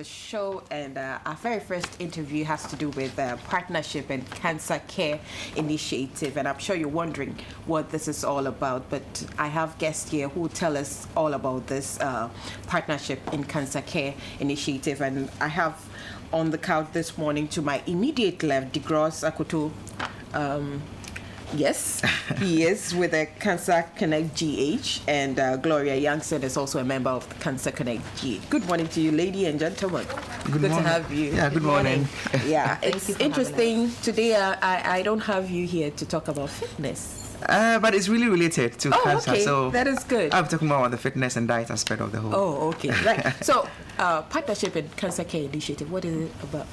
the show, and our very first interview has to do with partnership and cancer care initiative. And I'm sure you're wondering what this is all about, but I have guests here who tell us all about this partnership in cancer care initiative. And I have on the couch this morning to my immediate left, DeGross Akoto. Yes, he is with the Cancer Connect GH, and Gloria Youngson is also a member of the Cancer Connect GH. Good morning to you, lady and gentlemen. Good to have you. Yeah, good morning. Yeah, it's interesting. Today, I don't have you here to talk about fitness. But it's really related to cancer. Okay. So that is good. I'm talking about the fitness and diet aspect of the whole. Oh, okay. Right. So, Partnership and Cancer Care Initiative, what is it about?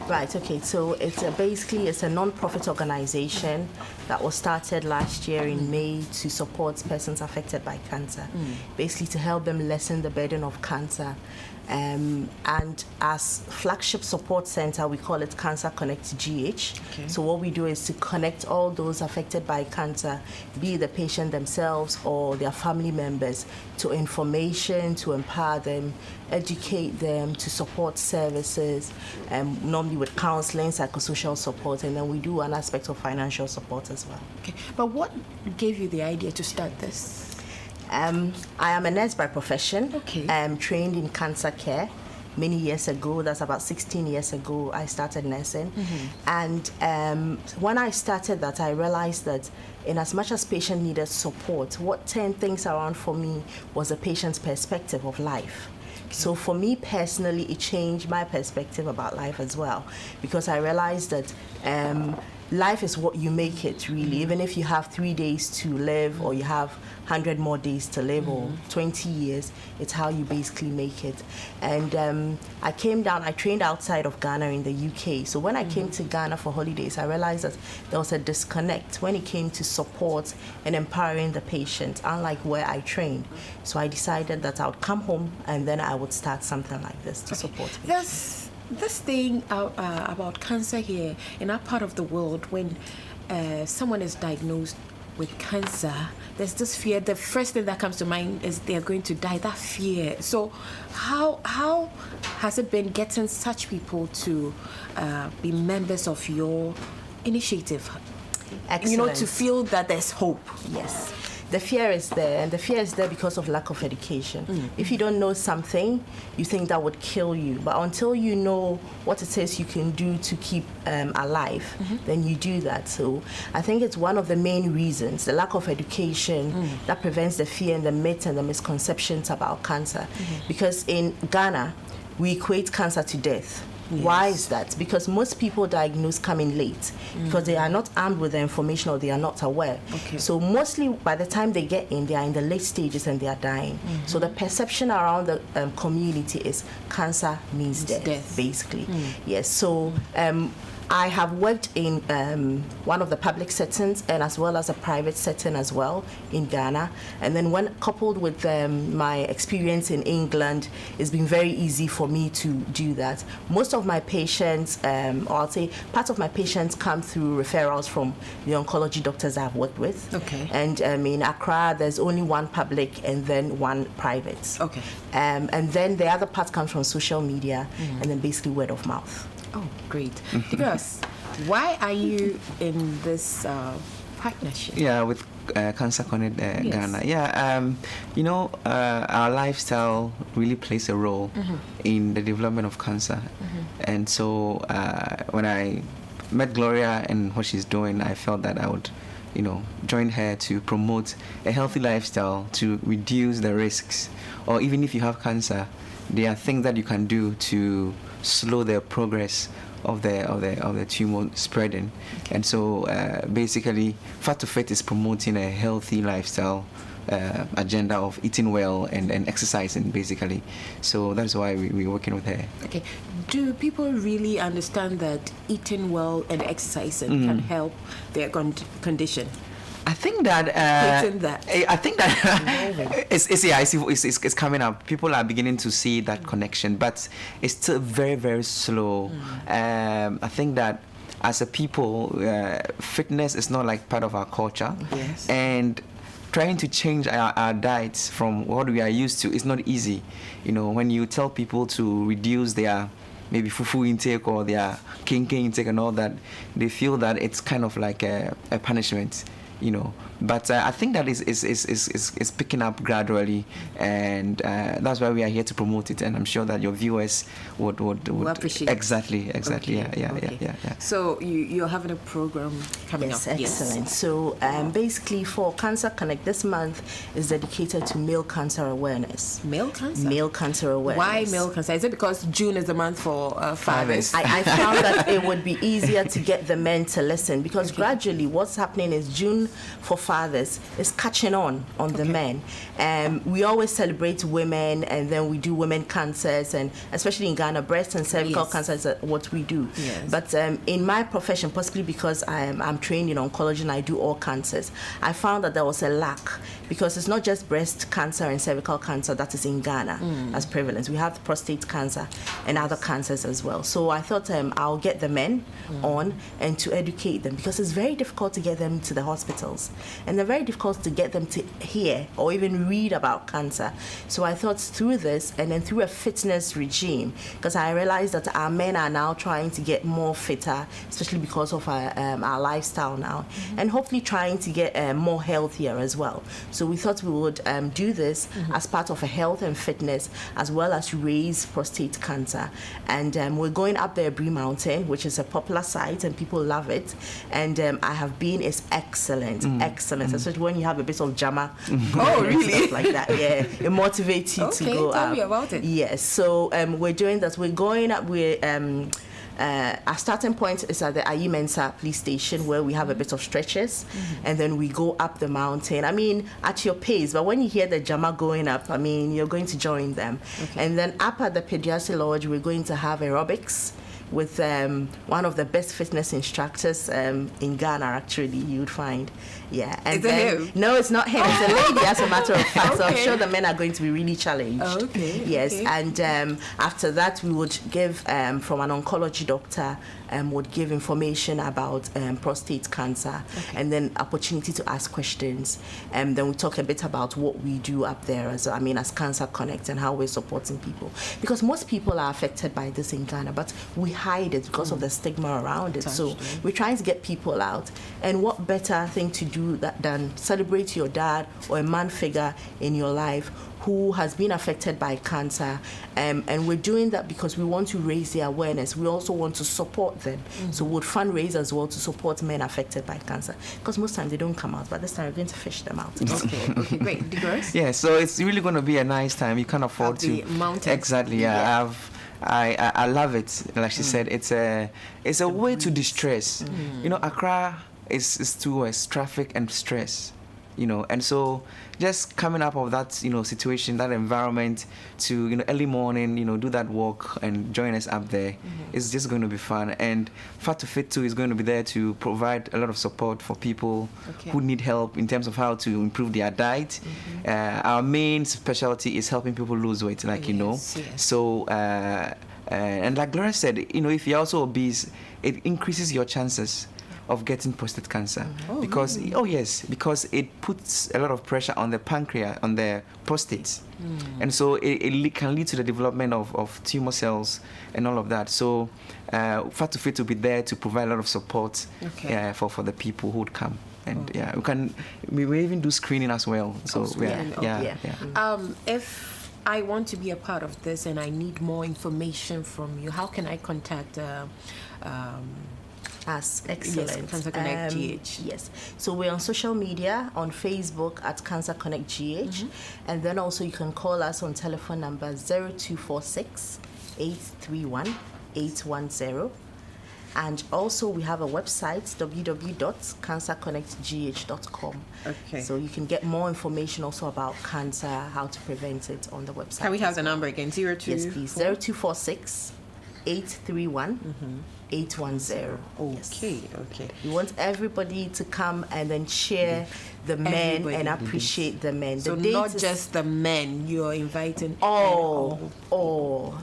Right, okay, so it's a non-profit organization that was started last year in May to support persons affected by cancer, basically to help them lessen the burden of cancer. And as flagship support center, we call it Cancer Connect GH. Okay. So what we do is to connect all those affected by cancer, be it the patient themselves or their family members, to information, to empower them, educate them, to support services, normally with counseling, psychosocial support, and then we do an aspect of financial support as well. Okay, but what gave you the idea to start this? I am a nurse by profession. Okay. I'm trained in cancer care many years ago. That's about 16 years ago I started nursing. And when I started that, I realized that in as much as patient needed support, what turned things around for me was a patient's perspective of life. So for me personally, it changed my perspective about life as well, because I realized that life is what you make it, really. Even if you have 3 days to live, or you have 100 more days to live, or 20 years, it's how you basically make it. And I trained outside of Ghana in the UK. So when I came to Ghana for holidays, I realized that there was a disconnect when it came to support and empowering the patient, unlike where I trained. So I decided that I would come home and then I would start something like this to support patients. This thing about cancer here in our part of the world, when someone is diagnosed with cancer, there's this fear. The first thing that comes to mind is they're going to die, that fear. So how has it been getting such people to be members of your initiative? Excellent. You know, to feel that there's hope. Yes. The fear is there, and the fear is there because of lack of education. If you don't know something, you think that would kill you. But until you know what it is you can do to keep alive, then you do that. So I think it's one of the main reasons, the lack of education, that prevents the fear and the myths and the misconceptions about cancer. Because in Ghana, we equate cancer to death. Yes. Why is that? Because most people diagnosed come in late because they are not armed with the information or they are not aware. Okay. So mostly by the time they get in, they are in the late stages and they are dying. So the perception around the community is cancer means death, basically. Yes. So I have worked in one of the public settings and as well as a private setting as well in Ghana. And then when coupled with my experience in England, it's been very easy for me to do that. Most of my patients, or I'll say part of my patients, come through referrals from the oncology doctors I've worked with. Okay. And in Accra, there's only one public and then one private. Okay. And then the other part comes from social media and then basically word of mouth. Oh, great. Because why are you in this partnership? Yeah, with Cancer Connect Ghana. Yeah, our lifestyle really plays a role in the development of cancer. And so when I met Gloria and what she's doing, I felt that I would, join her to promote a healthy lifestyle to reduce the risks. Or even if you have cancer, there are things that you can do to slow the progress of the tumor spreading. Okay. And so basically Fat to Fit is promoting a healthy lifestyle agenda of eating well and exercising, basically. So that's why we're working with her. Okay. Do people really understand that eating well and exercising can help their condition? I think that it's coming up. People are beginning to see that connection, but it's still very, very slow. I think that as a people, fitness is not like part of our culture, and trying to change our diets from what we are used to is not easy. You know, when you tell people to reduce their maybe fufu intake or their kenke intake and all that, they feel that it's kind of like a punishment, you know. But I think that is picking up gradually, and that's why we are here to promote it. And I'm sure that your viewers would appreciate. Exactly. Okay. Yeah. So you're having a program coming up. Excellent. So basically, for Cancer Connect, this month is dedicated to male cancer awareness. Male cancer. Male cancer awareness. Why male cancer? Is it because June is the month for fathers? I found that it would be easier to get the men to listen, because gradually what's happening is June for fathers is catching on the men. We always celebrate women, and then we do women cancers, and especially in Ghana, breast and cervical cancer is what we do. Yes. But in my profession, possibly because I'm trained in oncology and I do all cancers, I found that there was a lack, because it's not just breast cancer and cervical cancer that is in Ghana as prevalence. We have prostate cancer and other cancers as well. So I thought I'll get the men on and to educate them, because it's very difficult to get them to the hospitals, and they're very difficult to get them to hear or even read about cancer. So I thought through this, and then through a fitness regime, because I realized that our men are now trying to get more fitter, especially because of our lifestyle now, and hopefully trying to get more healthier as well. So we thought we would do this as part of a health and fitness, as well as raise prostate cancer. And we're going up the Brie Mountain, which is a popular site and people love it. And I have been, it's excellent, especially when you have a bit of jama. Oh, really? Stuff like that, yeah. It motivates you to go up. Tell me about it. Yes, so we're doing that. We're going up, our starting point is at the Mensah police station, where we have a bit of stretches, and then we go up the mountain. I mean, at your pace, but when you hear the jama going up, I mean, you're going to join them. And then up at the Peduase Lodge, we're going to have aerobics with one of the best fitness instructors in Ghana, actually, you would find. Yeah. And is it him? No, it's not him. It's a lady, as a matter of fact. So I'm sure the men are going to be really challenged. Yes. Okay. And after that, we would give, from an oncology doctor, would give information about prostate cancer, and then opportunity to ask questions. And then we talk a bit about what we do up there, as Cancer Connect, and how we're supporting people. Because most people are affected by this in Ghana, but we hide it because of the stigma around it. So we're trying to get people out. And what better thing to do than celebrate your dad or a man figure in your life who has been affected by cancer, and we're doing that because we want to raise the awareness. We also want to support them. So we'll fundraise as well to support men affected by cancer, because most times they don't come out, but this time we're going to fish them out. Okay, great. Digress? Yeah, so it's really going to be a nice time. You can't afford to. Mountain. Exactly, yeah. I love it. Like she said, it's a way to distress. You know, Accra is towards traffic and stress. You know, and so just coming up of that, situation, that environment, to, early morning, do that walk and join us up there, is just going to be fun. And Fat to Fit too is going to be there to provide a lot of support for people who need help in terms of how to improve their diet. Our main specialty is helping people lose weight, like Yes. So, and like Gloria said, if you're also obese, it increases your chances of getting prostate cancer, because because it puts a lot of pressure on the pancreas, on the prostate, and so it can lead to the development of tumor cells and all of that. So Fat to Fit will be there to provide a lot of support for the people who would come. And we even do screening as well. So if I want to be a part of this and I need more information from you, how can I contact us? Excellent. Yes, Cancer Connect GH. Yes. So we're on social media, on Facebook at Cancer Connect GH, and then also you can call us on telephone number 0246 831 810. And also we have a website, www.cancerconnectgh.com. Okay. So you can get more information also about cancer, how to prevent it on the website. Can we have the number again? 02? Yes, please. 0246 831 810. Okay, okay. We want everybody to come and then cheer the men Everybody. and appreciate the men. So the date not is just the men, you're inviting all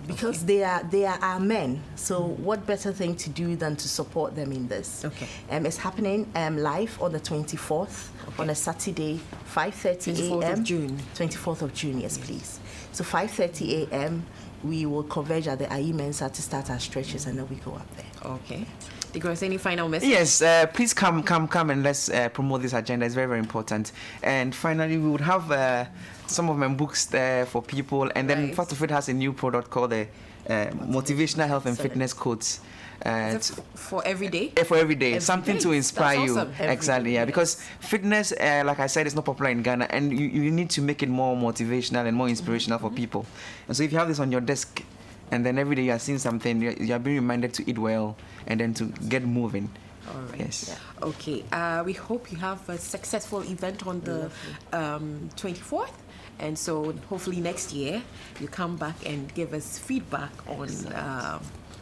because they are our men. So what better thing to do than to support them in this? Okay. It's happening live on the 24th on a Saturday, 5:30 24th a.m. of June. 24th of June, yes, please. So 5:30 a.m. we will converge at the Mensah to start our stretches, and then we go up there. Okay. Because any final message? Yes, please come and let's promote this agenda. It's very, very important. And finally, we would have some of my books there for people. And then Right. Fat of It has a new product called the Motivational Health and Fitness Codes. Is it for every day? For every day, something to inspire That's you. awesome. Exactly, yeah. Because fitness, like I said, is not popular in Ghana, and you need to make it more motivational and more inspirational for people. And so, if you have this on your desk, and then every day you are seeing something, you are being reminded to eat well and then to get moving. All right. Yes. Yeah. Okay. We hope you have a successful event on the 24th. And so hopefully next year you come back and give us feedback on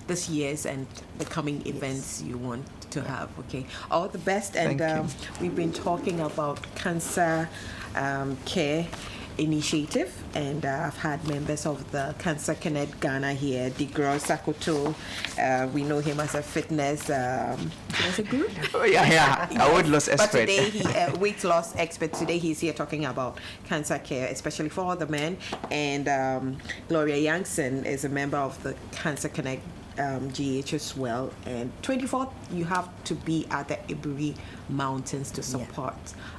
this year's and the coming events you want to have. Okay. All the best. And Thank you. we've been talking about cancer care initiative, and I've had members of the Cancer Connect Ghana here, Digro Sakoto. We know him as a fitness group. Oh, yeah, a weight loss expert. But today, weight loss expert. Today, he's here talking about cancer care, especially for all the men. And Gloria Youngson is a member of the Cancer Connect GH as well. And 24th, you have to be at the Iburi Mountains to support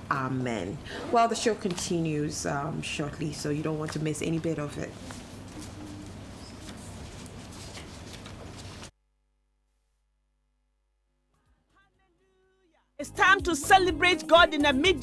our men. Well, the show continues shortly, so you don't want to miss any bit of it. It's time to celebrate God in a media.